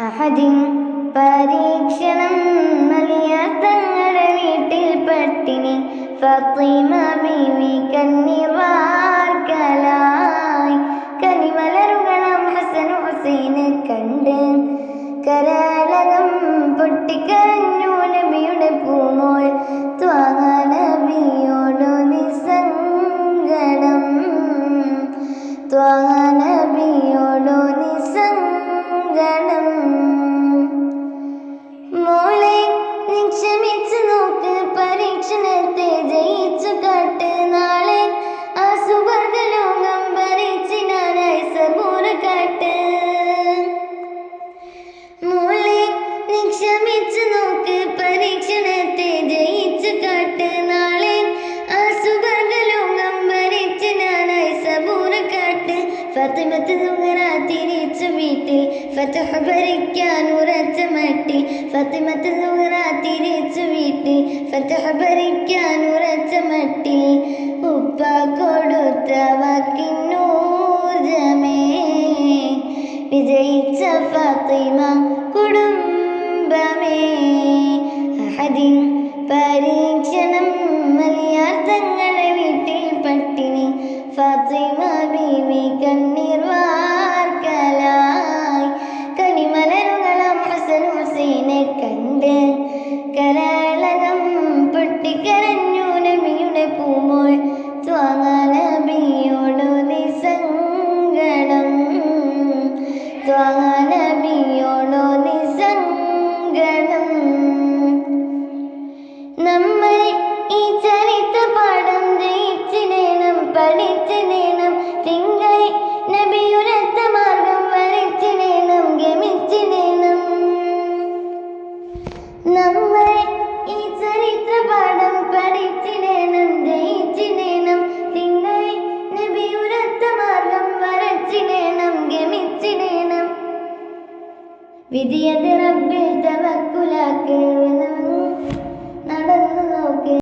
അഹദിൻ പരീക്ഷണം നൽകിയാൽ തങ്ങളുടെ വീട്ടിൽ പട്ടിണി. ഫാത്തിമ ബീവി കണ്ണീർ വാർക്കലായി. കനിമലരുകണം ഹസൻ ഹുസൈന് കണ്ട് കരളകം പൊട്ടിക്കരഞ്ഞു നബിയുടെ പൂമോൾ. ത്വാഹ നബിയോടു നിസ്സങ്കടം, ത്വാഹ നബിയോടു നിസ്സങ്കടം. മോളെ നീ ക്ഷമിച്ചു നോക്ക്, പരീക്ഷണത്തെ ജയിച്ചു കാട്ട്. നാളെ ആ സുവർഗലോകം ഭരിച്ചിനാനായി സബൂർ കാട്ട്. മോളെ നീ ക്ഷമിച്ചു നോക്ക്, പരീക്ഷണത്തെ ജയിച്ചു കാട്ട്. നാളെ ആ സുവർഗലോകം ഭരിച്ചിനാനായി സബൂർ കാട്ട്. ഫാത്തിമത്ത് സുഹറ തിരിച്ചു വീട്ടിൽ ഫതഹ് ഭരിക്കാൻ ഉറച്ച മട്ടിൽ. ഫാത്തിമത്ത് സുഹറ തിരിച്ചു വീട്ടിൽ ഫതഹ് ഭരിക്കാൻ ഉറച്ച മട്ടിൽ. ഉപ്പ കൊടുത്ത വാക്കിനൂർജമേ വിജയിച്ച ഫാത്തിമ കുടുംബമേ. അഹദിൻ പരീക്ഷണം നൽകിയാൽ തങ്ങളുടെ വീട്ടിൽ പട്ടിണി. ഫാത്തിമ ബീവി കണ്ണീർ വാർക്കലായി. കനിമലരുകളം ഹസൻ ഹുസൈനെ കണ്ട് കരളകം പൊട്ടിക്കരഞ്ഞു നബിയുടെ പൂമോൾ. ത്വാഹ നബിയോടു നിസ്സങ്കടം, ത്വാഹ നബിയോടു നിസ്സങ്കടം. നമ്മൾ ഈ ചരിത്ര പാഠം ജയിച്ചിടേണം, പഠിച്ചിടേണം. തിങ്കൾ നബിയുരത്ത മാർഗം വരച്ചിടേണം, ഗമിച്ചിടേണം. നമ്മൾ ഈ ചരിത്ര പാഠം പഠിച്ചിടേണം, ജയിച്ചിടേണം. തിങ്കൾ നബിയുരത്ത മാർഗം വരച്ചിടേണം, ഗമിച്ചിടേണം. വിധിയത് റബ്ബിൽ തവക്കുലാക്ക്, നടന്നു നോക്ക്.